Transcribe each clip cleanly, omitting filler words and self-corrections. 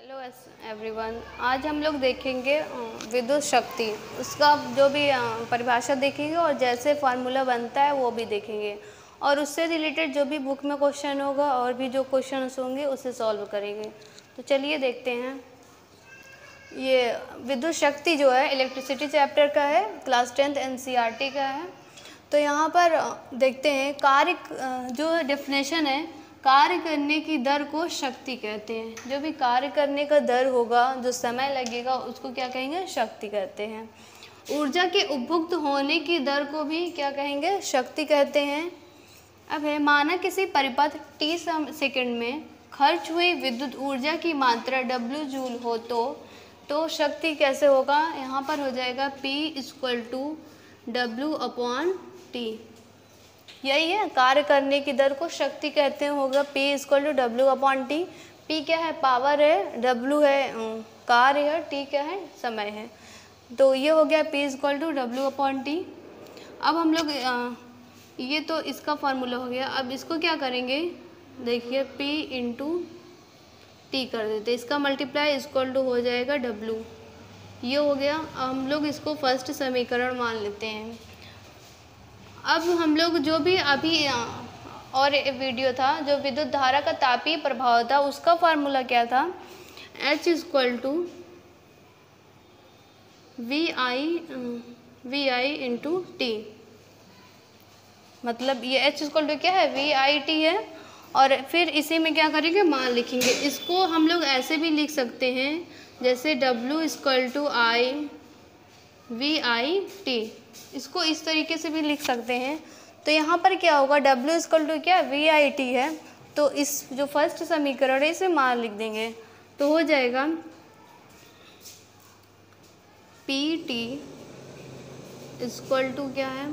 Hello everyone, आज हम लोग देखेंगे विद्युत शक्ति, उसका जो भी परिभाषा देखेंगे और जैसे फार्मूला बनता है वो भी देखेंगे और उससे रिलेटेड जो भी बुक में क्वेश्चन होगा और भी जो क्वेश्चंस होंगे उसे सॉल्व करेंगे। तो चलिए देखते हैं। ये विद्युत शक्ति जो है इलेक्ट्रिसिटी चैप्टर का है, क्लास 10th एनसीईआरटी का है। तो यहाँ पर देखते हैं कार्य जो डेफिनेशन है, कार्य करने की दर को शक्ति कहते हैं। जो भी कार्य करने का दर होगा, जो समय लगेगा, उसको क्या कहेंगे? शक्ति कहते हैं। ऊर्जा के उपभुक्त होने की दर को भी क्या कहेंगे? शक्ति कहते हैं। अब है, माना किसी परिपथ t सेकंड में खर्च हुई विद्युत ऊर्जा की मात्रा W जूल हो तो शक्ति कैसे होगा? यहाँ पर हो जाएगा P = W/T। यही है, कार्य करने की दर को शक्ति कहते हैं, होगा P = W/T। P क्या है? पावर है, W है कार्य है, T क्या है? समय है। तो ये हो गया P = W/T। अब हम लोग ये तो इसका फार्मूला हो गया। अब इसको क्या करेंगे? देखिए P × T कर देते, इसका मल्टीप्लाई इक्वल टू हो जाएगा W। ये हो गया। हम लोग इसको फर्स्ट समीकरण मान लेते हैं। अब हम लोग जो भी अभी और वीडियो था, जो विद्युत धारा का तापीय प्रभाव था, उसका फार्मूला क्या था? H = VI × T। मतलब ये H = क्या है? VIT है। और फिर इसी में क्या करेंगे? मान लिखेंगे। इसको हम लोग ऐसे भी लिख सकते हैं जैसे W = I VIT, इसको इस तरीके से भी लिख सकते हैं। तो यहाँ पर क्या होगा? W = क्या? VIT है। तो इस जो फर्स्ट समीकरण है इसे मान लिख देंगे, तो हो जाएगा PT = क्या है?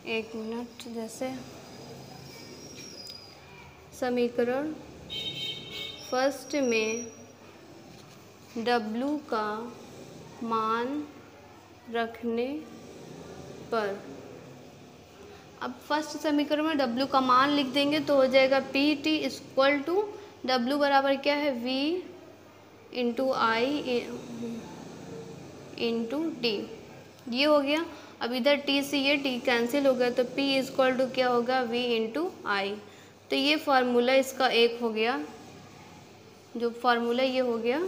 एक मिनट, जैसे समीकरण फर्स्ट में W का मान रखने पर, अब फर्स्ट समीकरण में W का मान लिख देंगे तो हो जाएगा PT = W बराबर क्या है? V × I × T। ये हो गया। अब इधर T से ये T कैंसिल हो गया, तो P = क्या होगा? V × I। तो ये फार्मूला इसका एक हो गया। जो फार्मूला ये हो गया,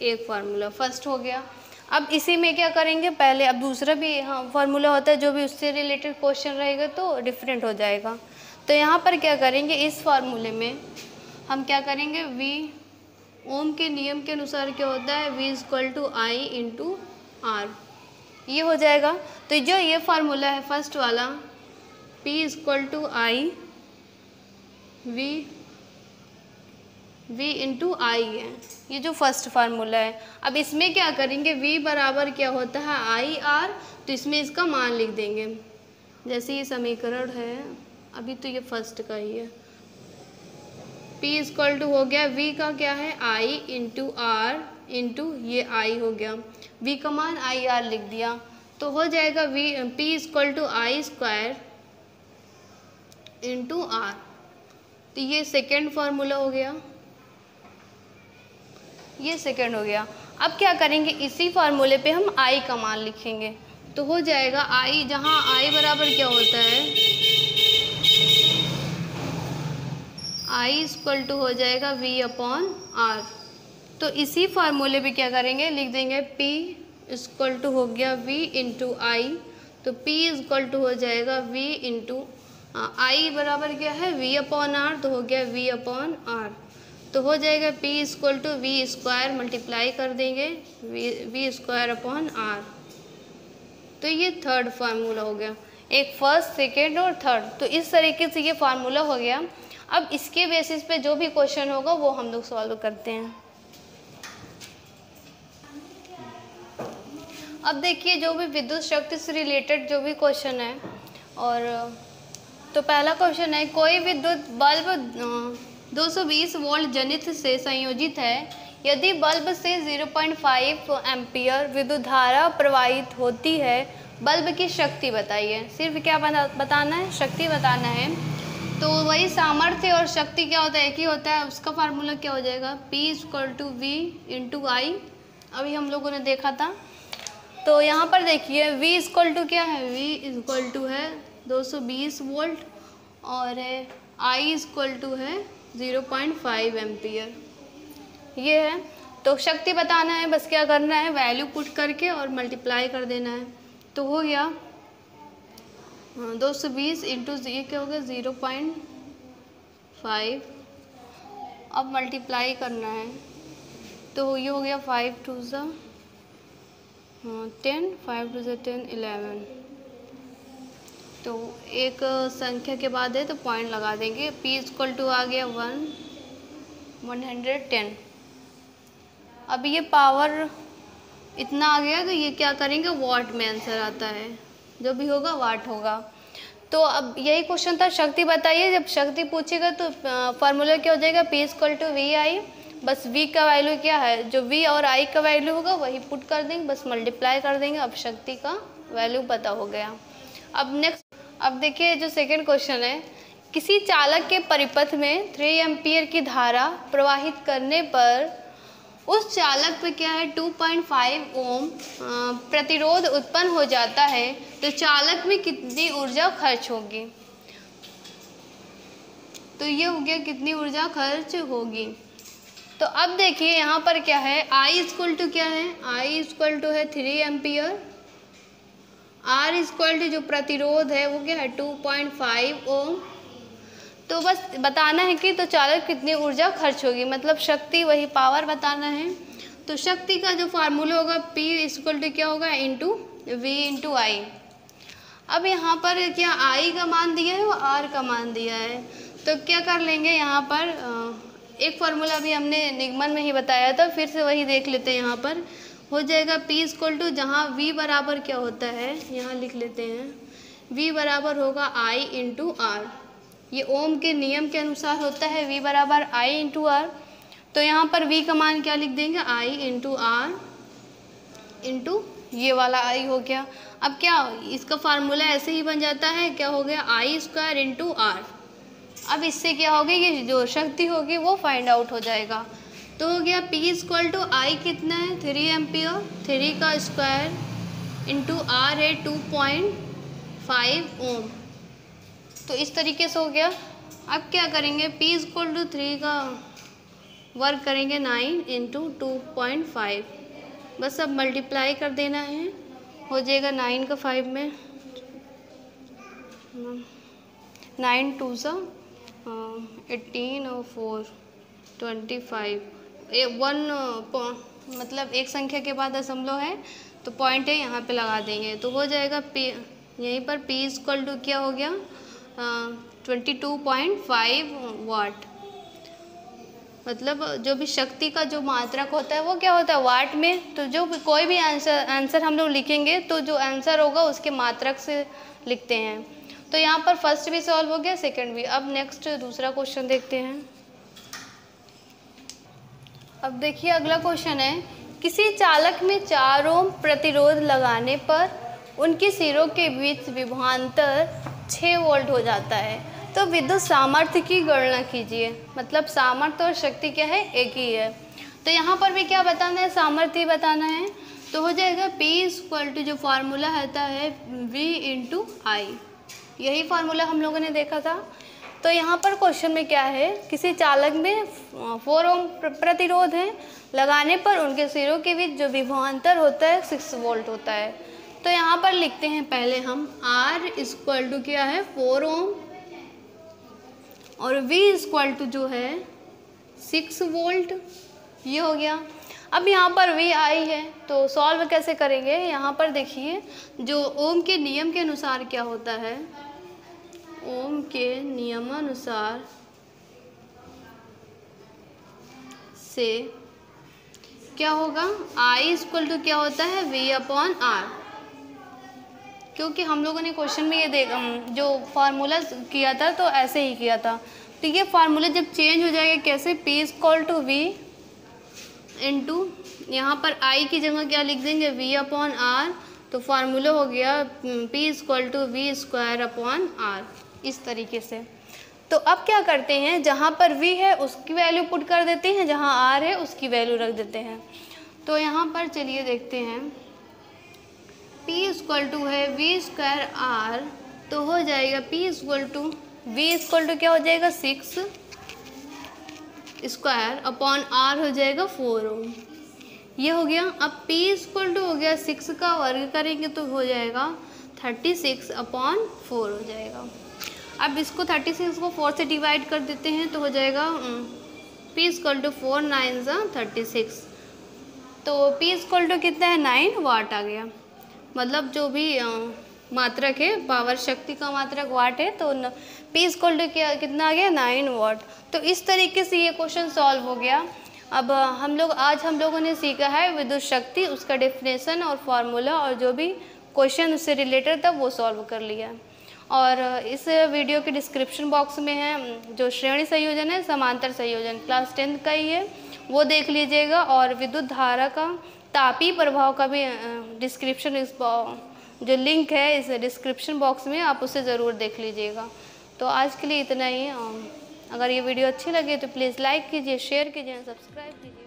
एक फार्मूला फर्स्ट हो गया। अब इसी में क्या करेंगे? पहले अब दूसरा भी फार्मूला होता है, जो भी उससे रिलेटेड क्वेश्चन रहेगा तो डिफरेंट हो जाएगा। तो यहाँ पर क्या करेंगे? इस फार्मूले में हम क्या करेंगे? V ओम के नियम के अनुसार क्या होता है? V = I × R। ये हो जाएगा। तो जो ये फार्मूला है फर्स्ट वाला, P = I V × I है, ये जो फर्स्ट फार्मूला है। अब इसमें क्या करेंगे? V बराबर क्या होता है? IR। तो इसमें इसका मान लिख देंगे। जैसे ये समीकरण है, अभी तो ये फर्स्ट का ही है। P = हो गया, V का क्या है? I × R × ये I हो गया। V का मान IR लिख दिया, तो हो जाएगा P = I² × R। तो ये सेकेंड फार्मूला हो गया, ये सेकेंड हो गया। अब क्या करेंगे? इसी फार्मूले पे हम I का मान लिखेंगे, तो हो जाएगा I, जहाँ I बराबर क्या होता है? I = हो जाएगा V/R। तो इसी फार्मूले पे क्या करेंगे? लिख देंगे P = हो गया V × I। तो P = हो जाएगा V × I बराबर क्या है? V/R। तो हो गया V/R। तो हो जाएगा P = V² मल्टीप्लाई कर देंगे V²/R। तो ये थर्ड फार्मूला हो गया। एक फर्स्ट, सेकेंड और थर्ड, तो इस तरीके से ये फार्मूला हो गया। अब इसके बेसिस पे जो भी क्वेश्चन होगा वो हम लोग सॉल्व करते हैं। अब देखिए, जो भी विद्युत शक्ति से रिलेटेड जो भी क्वेश्चन है, और तो पहला क्वेश्चन है, कोई विद्युत बल्ब 220 वोल्ट जनित से संयोजित है। यदि बल्ब से 0.5 एम्पियर विद्युत धारा प्रवाहित होती है, बल्ब की शक्ति बताइए। सिर्फ क्या बताना है? शक्ति बताना है। तो वही सामर्थ्य और शक्ति क्या होता है, एक ही होता है। उसका फार्मूला क्या हो जाएगा, P = V × I। अभी हम लोगों ने देखा था। तो यहाँ पर देखिए V = क्या है, V = है 220 वोल्ट और I = है 0.5 एम्पियर। ये है। तो शक्ति बताना है, बस क्या करना है, वैल्यू पुट करके और मल्टीप्लाई कर देना है। तो हो गया 220 इंटू ये क्या हो गया 0.5। अब मल्टीप्लाई करना है तो ये हो गया 5 × 2 = 10, 5 × 2 = 10, 11। तो एक संख्या के बाद है तो पॉइंट लगा देंगे। P = आ गया 110। अब ये पावर इतना आ गया तो ये क्या करेंगे, वाट में आंसर आता है, जो भी होगा वाट होगा। तो अब यही क्वेश्चन था, शक्ति बताइए। जब शक्ति पूछेगा तो फार्मूला क्या हो जाएगा, P = VI। बस V का वैल्यू क्या है, जो V और I का वैल्यू होगा वही पुट कर देंगे, बस मल्टीप्लाई कर देंगे। अब शक्ति का वैल्यू पता हो गया। अब नेक्स्ट, अब देखिए जो सेकेंड क्वेश्चन है, किसी चालक के परिपथ में 3 एम्पियर की धारा प्रवाहित करने पर उस चालक पे क्या है 2.5 ओम प्रतिरोध उत्पन्न हो जाता है, तो चालक में कितनी ऊर्जा खर्च होगी। तो ये हो गया कितनी ऊर्जा खर्च होगी। तो अब देखिए यहाँ पर क्या है, I = क्या है, I = है 3 एम्पियर। R = जो प्रतिरोध है वो क्या है 2.5 ओम। तो बस बताना है कि तो चालक कितनी ऊर्जा खर्च होगी, मतलब शक्ति, वही पावर बताना है। तो शक्ति का जो फार्मूला होगा P = क्या होगा, इंटू V × I। अब यहाँ पर क्या I का मान दिया है और R का मान दिया है, तो क्या कर लेंगे यहाँ पर एक फार्मूला भी हमने निगमन में ही बताया था, फिर से वही देख लेते हैं। यहाँ पर हो जाएगा P = जहाँ V बराबर क्या होता है, यहाँ लिख लेते हैं, V बराबर होगा I × R। ये ओम के नियम के अनुसार होता है, V बराबर I × R। तो यहाँ पर V का मान क्या लिख देंगे, I × R इंटू ये वाला I हो गया। अब क्या इसका फार्मूला ऐसे ही बन जाता है, क्या हो गया I² × R। अब इससे क्या होगी, ये जो शक्ति होगी वो फाइंड आउट हो जाएगा। तो हो गया P = I कितना है 3 एम्पियर, 3 का स्क्वायर इंटू R है 2.5 ओम। तो इस तरीके से हो गया। अब क्या करेंगे, P = 3 का वर्क करेंगे 9 × 2.5, बस अब मल्टीप्लाई कर देना है, हो जाएगा 9 का 5 में 9 × 2 = 18 और 4 25। 1 मतलब एक संख्या के बाद दशमलव है तो पॉइंट है यहाँ पे लगा देंगे, तो हो जाएगा P, यहीं पर P = क्या हो गया 22.5 वाट। मतलब जो भी शक्ति का जो मात्रक होता है वो क्या होता है, वाट में। तो जो कोई भी आंसर हम लोग लिखेंगे तो जो आंसर होगा उसके मात्रक से लिखते हैं। तो यहाँ पर फर्स्ट भी सॉल्व हो गया, सेकंड भी। अब नेक्स्ट दूसरा क्वेश्चन देखते हैं। अब देखिए अगला क्वेश्चन है, किसी चालक में 4 ओम प्रतिरोध लगाने पर उनके सिरों के बीच विभवांतर 6 वोल्ट हो जाता है, तो विद्युत सामर्थ्य की गणना कीजिए। मतलब सामर्थ्य और शक्ति क्या है, एक ही है। तो यहाँ पर भी क्या बताना है, सामर्थ्य बताना है। तो हो जाएगा P जो फार्मूला आता है V × I, यही फार्मूला हम लोगों ने देखा था। तो यहाँ पर क्वेश्चन में क्या है, किसी चालक में 4 ओम प्रतिरोध है, लगाने पर उनके सिरों के बीच जो विभवांतर होता है 6 वोल्ट होता है। तो यहाँ पर लिखते हैं पहले हम R क्या है 4 ओम और V जो है 6 वोल्ट, ये हो गया। अब यहाँ पर VI है तो सॉल्व कैसे करेंगे, यहाँ पर देखिए जो ओम के नियम के अनुसार क्या होता है, ओम के नियमानुसार से क्या होगा, I क्या होता है V/R। क्योंकि हम लोगों ने क्वेश्चन में ये जो फार्मूला किया था तो ऐसे ही किया था। तो ये फार्मूला जब चेंज हो जाएगा कैसे, P = V इंटू यहाँ पर I की जगह क्या लिख देंगे V/R। तो फार्मूला हो गया P = V² R, इस तरीके से। तो अब क्या करते हैं, जहाँ पर v है उसकी वैल्यू पुट कर देते हैं, जहाँ r है उसकी वैल्यू रख देते हैं। तो यहाँ पर चलिए देखते हैं, p इक्वल टू है v स्क्वायर r, तो हो जाएगा p equal to v equal to क्या हो जाएगा 6 स्क्वायर अपॉन r हो जाएगा 4 ओम। ये हो गया। अब p इक्वल टू हो गया 6 का वर्ग करेंगे तो हो जाएगा 36 अपॉन 4 हो जाएगा। अब इसको 36 को 4 से डिवाइड कर देते हैं तो हो जाएगा p इक्वल टू 4 9 36, तो p इक्वल टू कितना है 9 वाट आ गया। मतलब जो भी मात्रक है, पावर शक्ति का मात्रक वाट है, तो p इक्वल टू क्या कितना आ गया 9 वाट। तो इस तरीके से ये क्वेश्चन सॉल्व हो गया। अब आज हम लोगों ने सीखा है विद्युत शक्ति, उसका डेफिनेशन और फार्मूला, और जो भी क्वेश्चन उससे रिलेटेड था वो सॉल्व कर लिया। और इस वीडियो के डिस्क्रिप्शन बॉक्स में है जो श्रेणी संयोजन है, समांतर संयोजन क्लास 10 का ही है, वो देख लीजिएगा। और विद्युत धारा का तापीय प्रभाव का भी डिस्क्रिप्शन, इस जो लिंक है इस डिस्क्रिप्शन बॉक्स में, आप उसे ज़रूर देख लीजिएगा। तो आज के लिए इतना ही। अगर ये वीडियो अच्छी लगे तो प्लीज़ लाइक कीजिए, शेयर कीजिए, सब्सक्राइब कीजिए।